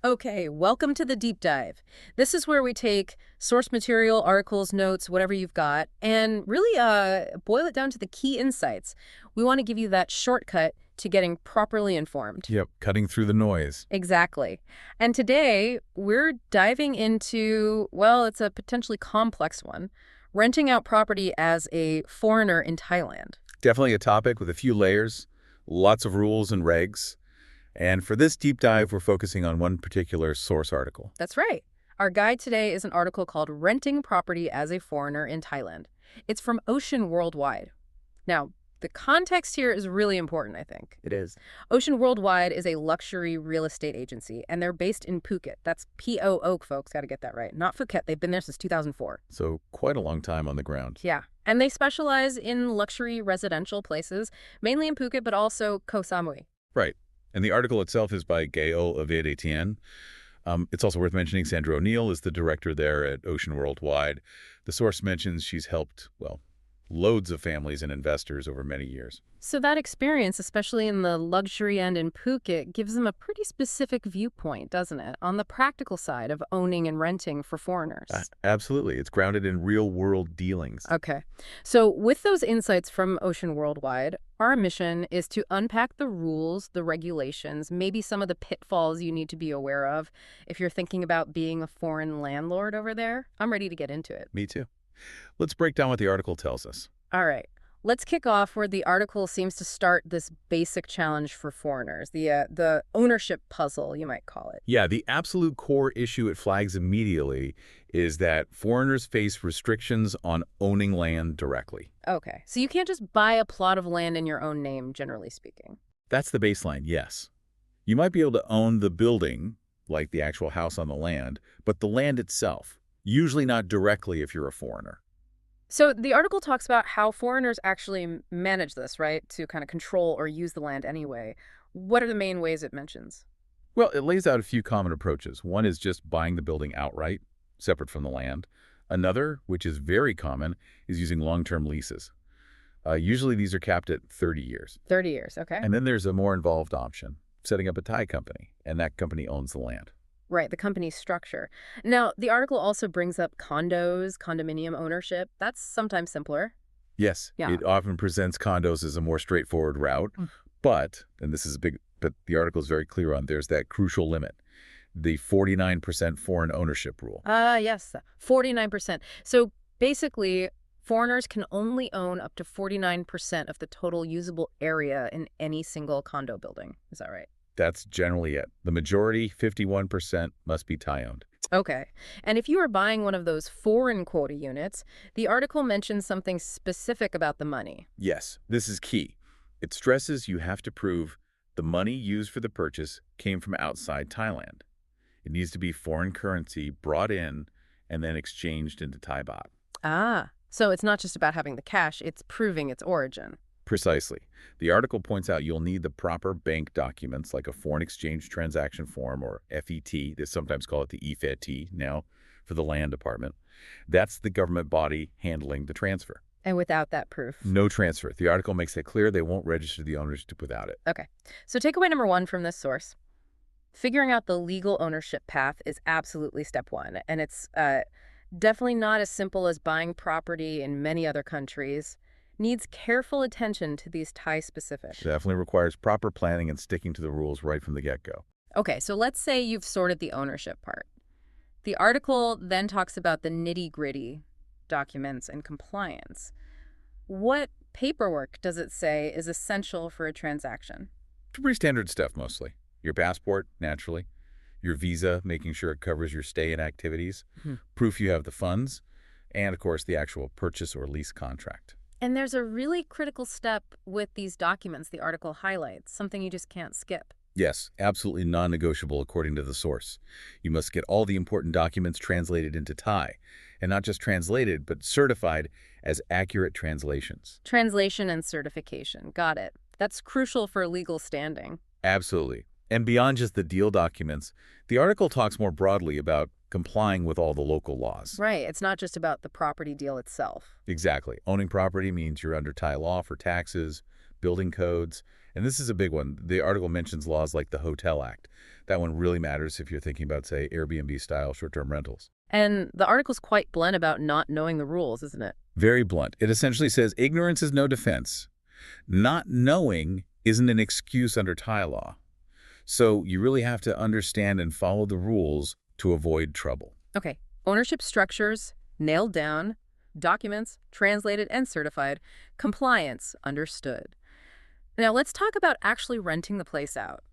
Okay, welcome to the deep dive. This is where we take source material, articles, notes, whatever you've got, and really boil it down to the key insights. We want to give you that shortcut to getting properly informed. Yep, cutting through the noise. Exactly. And today, we're diving into, well, it's a potentially complex one, renting out property as a foreigner in Thailand. Definitely a topic with a few layers, lots of rules and regs. And for this deep dive, we're focusing on one particular source article. That's right. Our guide today is an article called Renting Property as a Foreigner in Thailand. It's from Ocean Worldwide. Now, the context here is really important, I think. It is. Ocean Worldwide is a luxury real estate agency, and they're based in Phuket. That's P-O-O, folks. Got to get that right. Not Phuket. They've been there since 2004. So quite a long time on the ground. Yeah. And they specialize in luxury residential places, mainly in Phuket, but also Koh Samui. Right. And the article itself is by Gail Ovid Etienne. It's also worth mentioning Sandra O'Neill is the director there at Ocean Worldwide. The source mentions she's helped, well, loads of families and investors over many years. So that experience, especially in the luxury end in Phuket, gives them a pretty specific viewpoint, doesn't it, on the practical side of owning and renting for foreigners? Absolutely. It's grounded in real-world dealings. Okay. So with those insights from Ocean Worldwide, our mission is to unpack the rules, the regulations, maybe some of the pitfalls you need to be aware of if you're thinking about being a foreign landlord over there. I'm ready to get into it. Me too. Let's break down what the article tells us. All right. Let's kick off where the article seems to start this basic challenge for foreigners, the ownership puzzle, you might call it. Yeah, the absolute core issue it flags immediately is that foreigners face restrictions on owning land directly. Okay, so you can't just buy a plot of land in your own name, generally speaking. That's the baseline, yes. You might be able to own the building, like the actual house on the land, but the land itself, usually not directly if you're a foreigner. So the article talks about how foreigners actually manage this, right, to kind of control or use the land anyway. What are the main ways it mentions? Well, it lays out a few common approaches. One is just buying the building outright, separate from the land. Another, which is very common, is using long-term leases. Usually these are capped at 30 years. 30 years, okay. And then there's a more involved option, setting up a Thai company, and that company owns the land. Right, the company's structure. Now, the article also brings up condos, condominium ownership. That's sometimes simpler. Yes, Yeah. It often presents condos as a more straightforward route, but, and this is but the article is very clear on, there's that crucial limit, the 49% foreign ownership rule. Yes, 49%. So basically, foreigners can only own up to 49% of the total usable area in any single condo building. Is that right? That's generally it. The majority, 51%, must be Thai-owned. Okay. And if you are buying one of those foreign quota units, the article mentions something specific about the money. Yes, this is key. It stresses you have to prove the money used for the purchase came from outside Thailand. It needs to be foreign currency brought in and then exchanged into Thai baht. So it's not just about having the cash, it's proving its origin. Precisely. The article points out you'll need the proper bank documents like a foreign exchange transaction form, or FET. They sometimes call it the EFET now for the land department. That's the government body handling the transfer. And without that proof? No transfer. The article makes it clear they won't register the ownership without it. Okay. So takeaway number one from this source. Figuring out the legal ownership path is absolutely step one. And it's definitely not as simple as buying property in many other countries. Needs careful attention to these Thai specifics. Definitely requires proper planning and sticking to the rules right from the get-go. Okay, so let's say you've sorted the ownership part. The article then talks about the nitty-gritty documents and compliance. What paperwork does it say is essential for a transaction? Pretty standard stuff, mostly. Your passport, naturally. Your visa, making sure it covers your stay and activities. Proof you have the funds. And, of course, the actual purchase or lease contract. And there's a really critical step with these documents the article highlights, something you just can't skip. Yes, absolutely non-negotiable according to the source. You must get all the important documents translated into Thai. And not just translated, but certified as accurate translations. Translation and certification. Got it. That's crucial for legal standing. Absolutely. And beyond just the deal documents, the article talks more broadly about complying with all the local laws. Right. It's not just about the property deal itself. Exactly. Owning property means you're under Thai law for taxes, building codes, And this is a big one. The article mentions laws like the Hotel Act. That one really matters if you're thinking about, say, Airbnb-style short-term rentals. And the article's quite blunt about not knowing the rules, isn't it? Very blunt. It essentially says ignorance is no defense. Not knowing isn't an excuse under Thai law. So you really have to understand and follow the rules to avoid trouble. Okay, ownership structures, nailed down, documents, translated and certified, compliance, understood. Now let's talk about actually renting the place out.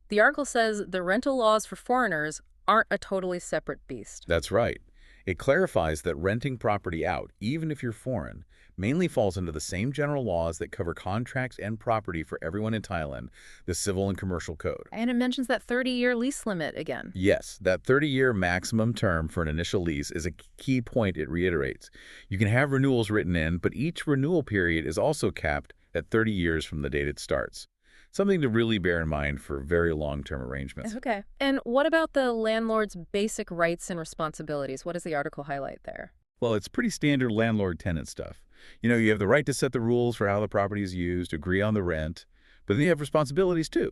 The article says the rental laws for foreigners aren't a totally separate beast. That's right. It clarifies that renting property out, even if you're foreign, mainly falls under the same general laws that cover contracts and property for everyone in Thailand, the Civil and Commercial Code. And it mentions that 30-year lease limit again. Yes, that 30-year maximum term for an initial lease is a key point it reiterates. You can have renewals written in, but each renewal period is also capped at 30 years from the date it starts. Something to really bear in mind for very long-term arrangements. Okay. And what about the landlord's basic rights and responsibilities? What does the article highlight there? Well, it's pretty standard landlord-tenant stuff. You have the right to set the rules for how the property is used, agree on the rent, but then you have responsibilities too.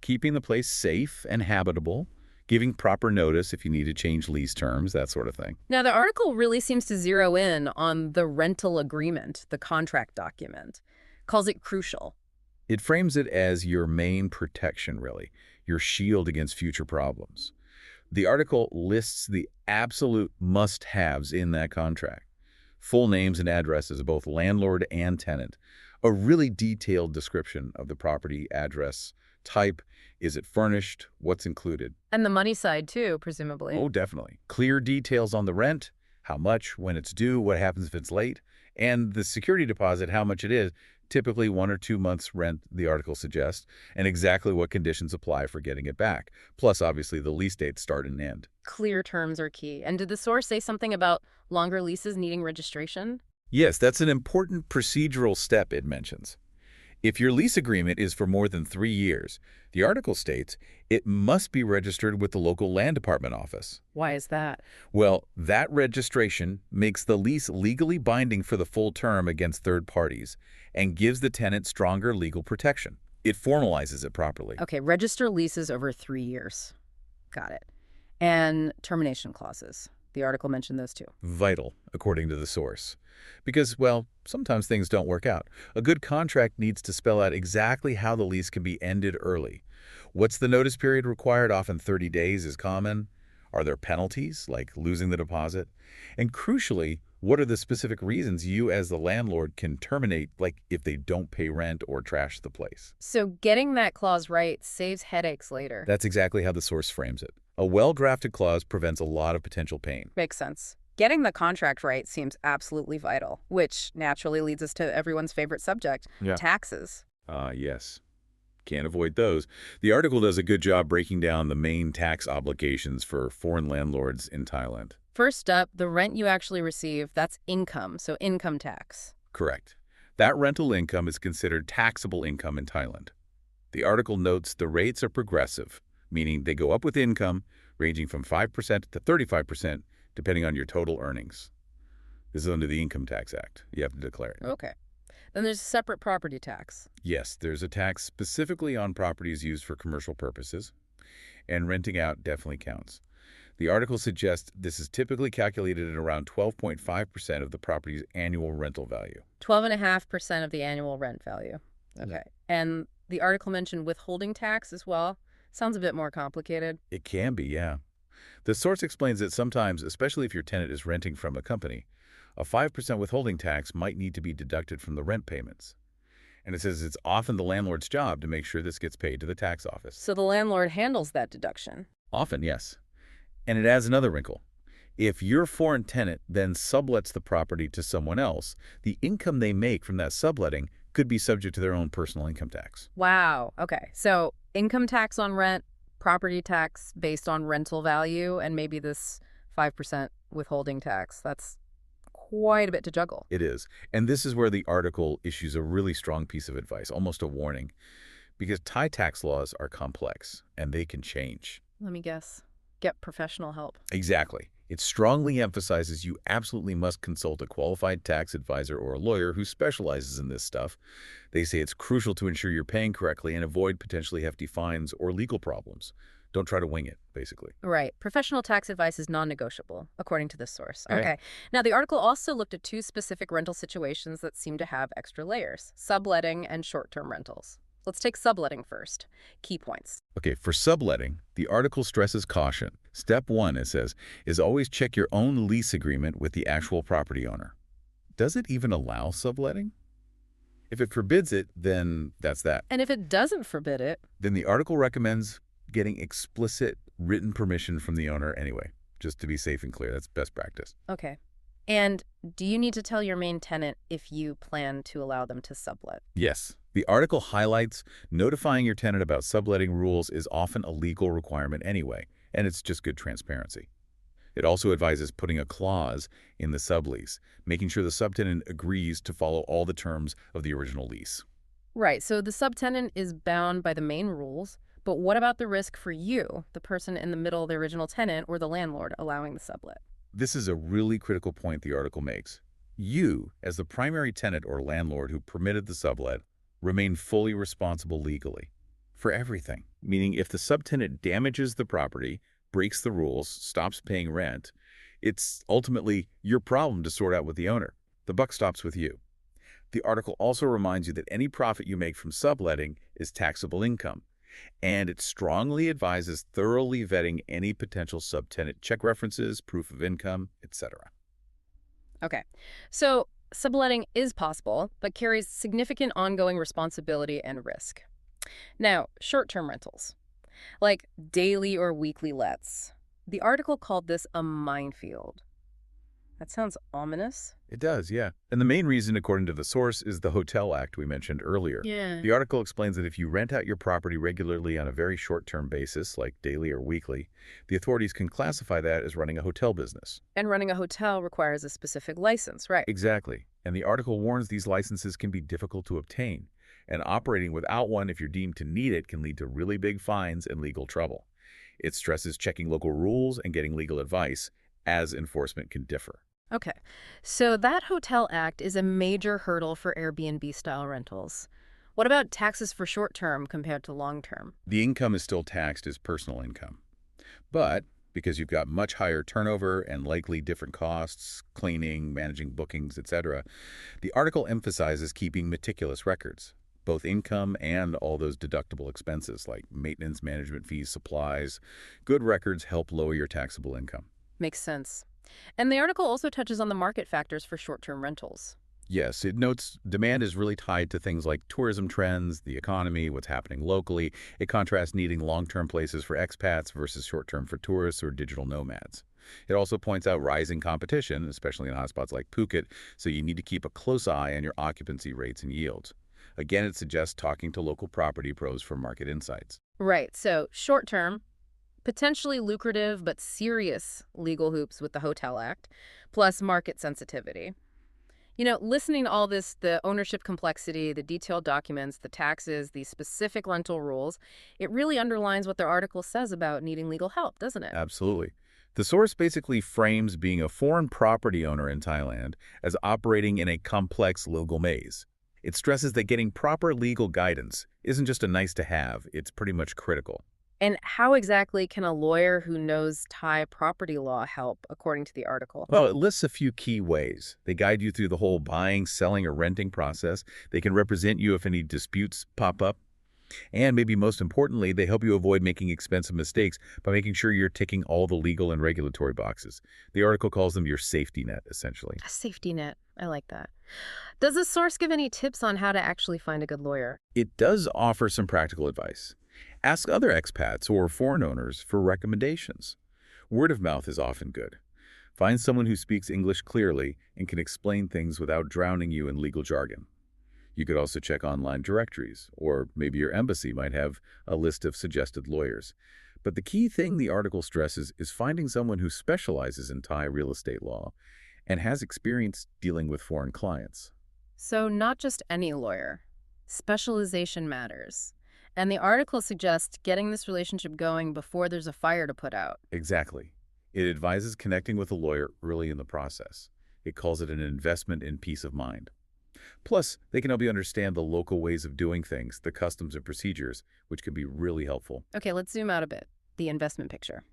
Keeping the place safe and habitable, giving proper notice if you need to change lease terms, that sort of thing. Now, the article really seems to zero in on the rental agreement, the contract document, calls it crucial. It frames it as your main protection, really, your shield against future problems. The article lists the absolute must-haves in that contract. Full names and addresses of both landlord and tenant. A really detailed description of the property, address, type, is it furnished, what's included. And the money side too, presumably. Oh, definitely. Clear details on the rent, how much, when it's due, what happens if it's late, and the security deposit, how much it is, typically 1 or 2 months rent, the article suggests, and exactly what conditions apply for getting it back. Plus, obviously, the lease dates start and end. Clear terms are key. And did the source say something about longer leases needing registration? Yes, that's an important procedural step it mentions. If your lease agreement is for more than 3 years, the article states it must be registered with the local land department office. Why is that? Well, that registration makes the lease legally binding for the full term against third parties and gives the tenant stronger legal protection. It formalizes it properly. Okay, register leases over 3 years. Got it. And termination clauses. The article mentioned those too. Vital, according to the source. Because, well, sometimes things don't work out. A good contract needs to spell out exactly how the lease can be ended early. What's the notice period required? Often 30 days is common. Are there penalties, like losing the deposit? And crucially, what are the specific reasons you as the landlord can terminate, like if they don't pay rent or trash the place? So getting that clause right saves headaches later. That's exactly how the source frames it. A well-drafted clause prevents a lot of potential pain. Makes sense. Getting the contract right seems absolutely vital, which naturally leads us to everyone's favorite subject, taxes. Yes. Can't avoid those. The article does a good job breaking down the main tax obligations for foreign landlords in Thailand. First up, the rent you actually receive, that's income, so income tax. Correct. That rental income is considered taxable income in Thailand. The article notes the rates are progressive, meaning they go up with income, ranging from 5% to 35%, depending on your total earnings. This is under the Income Tax Act. You have to declare it. Okay. Then there's a separate property tax. Yes, there's a tax specifically on properties used for commercial purposes, and renting out definitely counts. The article suggests this is typically calculated at around 12.5% of the property's annual rental value. 12.5% of the annual rent value. Okay. Yeah. And the article mentioned withholding tax as well. Sounds a bit more complicated. It can be, yeah. The source explains that sometimes, especially if your tenant is renting from a company, a 5% withholding tax might need to be deducted from the rent payments. And it says it's often the landlord's job to make sure this gets paid to the tax office. So the landlord handles that deduction. Often, yes. And it adds another wrinkle. If your foreign tenant then sublets the property to someone else, the income they make from that subletting could be subject to their own personal income tax. Wow. Okay. So income tax on rent, property tax based on rental value, and maybe this 5% withholding tax. That's quite a bit to juggle. It is. And this is where the article issues a really strong piece of advice, almost a warning, because Thai tax laws are complex and they can change. Let me guess. Get professional help. Exactly. It strongly emphasizes you absolutely must consult a qualified tax advisor or a lawyer who specializes in this stuff. They say it's crucial to ensure you're paying correctly and avoid potentially hefty fines or legal problems. Don't try to wing it, basically. Right. Professional tax advice is non-negotiable, according to this source. Okay. Okay. Now, the article also looked at two specific rental situations that seem to have extra layers, subletting and short-term rentals. Let's take subletting first. Key points. Okay, for subletting, the article stresses caution. Step one, it says, is always check your own lease agreement with the actual property owner. Does it even allow subletting? If it forbids it, then that's that. And if it doesn't forbid it, Then the article recommends getting explicit written permission from the owner anyway, just to be safe and clear. That's best practice. okay. And do you need to tell your main tenant if you plan to allow them to sublet? Yes. The article highlights notifying your tenant about subletting rules is often a legal requirement anyway, and it's just good transparency. It also advises putting a clause in the sublease, making sure the subtenant agrees to follow all the terms of the original lease. Right, so the subtenant is bound by the main rules, but what about the risk for you, the person in the middle, the original tenant, or the landlord allowing the sublet? This is a really critical point the article makes. You, as the primary tenant or landlord who permitted the sublet, remain fully responsible legally for everything. Meaning if the subtenant damages the property, breaks the rules, stops paying rent, it's ultimately your problem to sort out with the owner. The buck stops with you. The article also reminds you that any profit you make from subletting is taxable income, and it strongly advises thoroughly vetting any potential subtenant check references, proof of income, etc. Okay, so subletting is possible, but carries significant ongoing responsibility and risk. Now, short-term rentals, like daily or weekly lets. The article called this a minefield. That sounds ominous. It does, yeah. And the main reason, according to the source, is the Hotel Act we mentioned earlier. Yeah. The article explains that if you rent out your property regularly on a very short-term basis, like daily or weekly, the authorities can classify that as running a hotel business. And running a hotel requires a specific license, right? Exactly. And the article warns these licenses can be difficult to obtain, and operating without one, if you're deemed to need it, can lead to really big fines and legal trouble. It stresses checking local rules and getting legal advice, as enforcement can differ. Okay, so that Hotel Act is a major hurdle for Airbnb-style rentals. What about taxes for short-term compared to long-term? The income is still taxed as personal income. But because you've got much higher turnover and likely different costs, cleaning, managing bookings, etc., the article emphasizes keeping meticulous records, both income and all those deductible expenses like maintenance, management fees, supplies. Good records help lower your taxable income. Makes sense. And the article also touches on the market factors for short-term rentals. Yes, it notes demand is really tied to things like tourism trends, the economy, what's happening locally. It contrasts needing long-term places for expats versus short-term for tourists or digital nomads. It also points out rising competition, especially in hotspots like Phuket, so you need to keep a close eye on your occupancy rates and yields. Again, it suggests talking to local property pros for market insights. Right, so short-term, potentially lucrative but serious legal hoops with the Hotel Act, plus market sensitivity. You know, listening to all this, the ownership complexity, the detailed documents, the taxes, the specific rental rules, it really underlines what their article says about needing legal help, doesn't it? Absolutely. The source basically frames being a foreign property owner in Thailand as operating in a complex legal maze. It stresses that getting proper legal guidance isn't just a nice to have, it's pretty much critical. And how exactly can a lawyer who knows Thai property law help, according to the article? Well, it lists a few key ways. They guide you through the whole buying, selling, or renting process. They can represent you if any disputes pop up. And maybe most importantly, they help you avoid making expensive mistakes by making sure you're ticking all the legal and regulatory boxes. The article calls them your safety net, essentially. A safety net. I like that. Does the source give any tips on how to actually find a good lawyer? It does offer some practical advice. Ask other expats or foreign owners for recommendations. Word of mouth is often good. Find someone who speaks English clearly and can explain things without drowning you in legal jargon. You could also check online directories, or maybe your embassy might have a list of suggested lawyers. But the key thing the article stresses is finding someone who specializes in Thai real estate law and has experience dealing with foreign clients. So not just any lawyer. Specialization matters. And the article suggests getting this relationship going before there's a fire to put out. Exactly. It advises connecting with a lawyer early in the process. It calls it an investment in peace of mind. Plus, they can help you understand the local ways of doing things, the customs and procedures, which can be really helpful. Okay, let's zoom out a bit. The investment picture.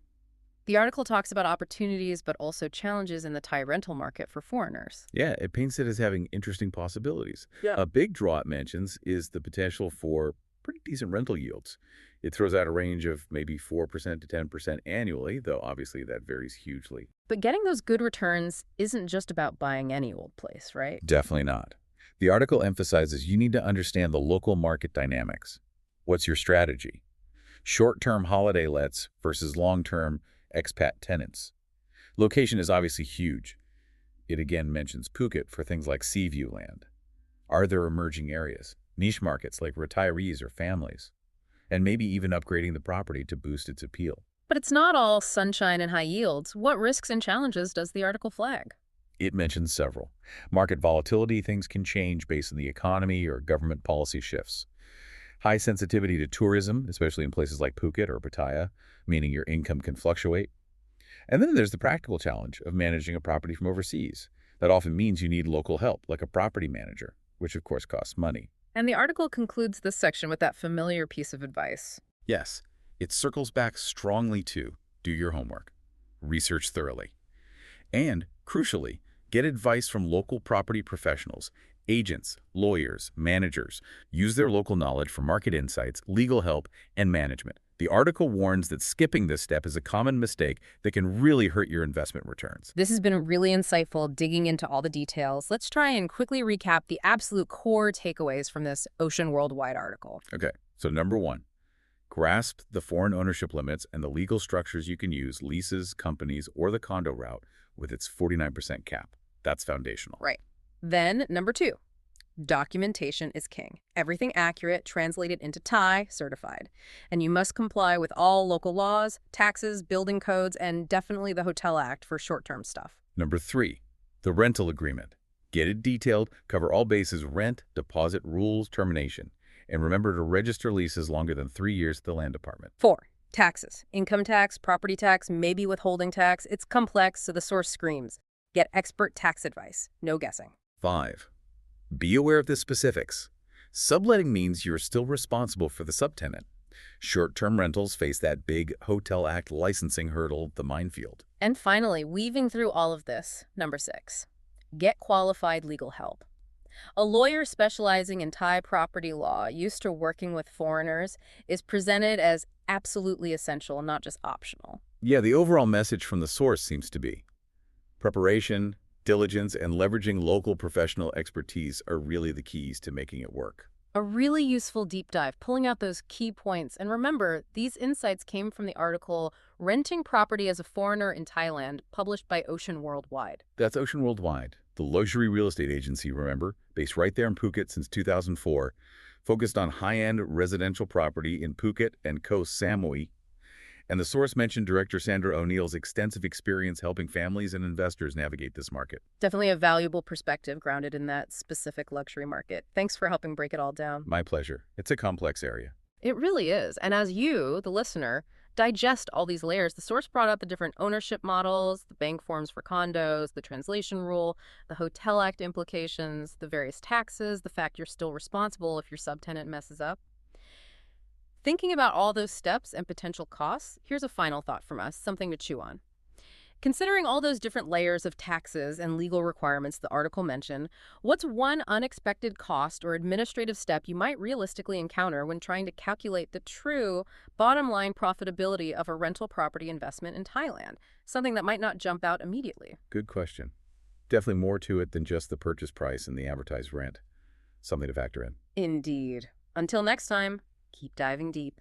The article talks about opportunities but also challenges in the Thai rental market for foreigners. Yeah, it paints it as having interesting possibilities. Yeah. A big draw it mentions is the potential for pretty decent rental yields. It throws out a range of maybe 4% to 10% annually, though obviously that varies hugely. But getting those good returns isn't just about buying any old place, right? Definitely not. The article emphasizes you need to understand the local market dynamics. What's your strategy? Short-term holiday lets versus long-term expat tenants. Location is obviously huge. It again mentions Phuket for things like sea view land. Are there emerging areas, niche markets like retirees or families? And maybe even upgrading the property to boost its appeal. But it's not all sunshine and high yields. What risks and challenges does the article flag? It mentions several. Market volatility, things can change based on the economy or government policy shifts. High sensitivity to tourism, especially in places like Phuket or Pattaya, meaning your income can fluctuate. And then there's the practical challenge of managing a property from overseas. That often means you need local help, like a property manager, which of course costs money. And the article concludes this section with that familiar piece of advice. Yes, it circles back strongly to do your homework, research thoroughly, and, crucially, get advice from local property professionals, agents, lawyers, managers. Use their local knowledge for market insights, legal help, and management. The article warns that skipping this step is a common mistake that can really hurt your investment returns. This has been really insightful, digging into all the details. Let's try and quickly recap the absolute core takeaways from this Ocean Worldwide article. Okay, so number one, grasp the foreign ownership limits and the legal structures you can use, leases, companies, or the condo route with its 49% cap. That's foundational. Right. Then, number two, documentation is king. Everything accurate, translated into Thai, certified. And you must comply with all local laws, taxes, building codes, and definitely the Hotel Act for short-term stuff. Number three, the rental agreement. Get it detailed, cover all bases: rent, deposit, rules, termination. And remember to register leases longer than 3 years at the land department. 4, taxes. Income tax, property tax, maybe withholding tax. It's complex, so the source screams. Get expert tax advice. No guessing. 5, be aware of the specifics. Subletting means you're still responsible for the subtenant. Short-term rentals face that big Hotel Act licensing hurdle, the minefield. And finally, weaving through all of this, number 6, get qualified legal help. A lawyer specializing in Thai property law, used to working with foreigners, is presented as absolutely essential, not just optional. Yeah, the overall message from the source seems to be preparation, diligence, and leveraging local professional expertise are really the keys to making it work. A really useful deep dive, pulling out those key points. And remember, these insights came from the article Renting Property as a Foreigner in Thailand, published by Ocean Worldwide. That's Ocean Worldwide, the luxury real estate agency, remember, based right there in Phuket since 2004, focused on high-end residential property in Phuket and Koh Samui. And the source mentioned Director Sandra O'Neill's extensive experience helping families and investors navigate this market. Definitely a valuable perspective grounded in that specific luxury market. Thanks for helping break it all down. My pleasure. It's a complex area. It really is. And as you, the listener, digest all these layers, the source brought up the different ownership models, the bank forms for condos, the translation rule, the Hotel Act implications, the various taxes, the fact you're still responsible if your subtenant messes up. Thinking about all those steps and potential costs, here's a final thought from us, something to chew on. Considering all those different layers of taxes and legal requirements the article mentioned, what's one unexpected cost or administrative step you might realistically encounter when trying to calculate the true bottom line profitability of a rental property investment in Thailand? Something that might not jump out immediately. Good question. Definitely more to it than just the purchase price and the advertised rent. Something to factor in. Indeed. Until next time, keep diving deep.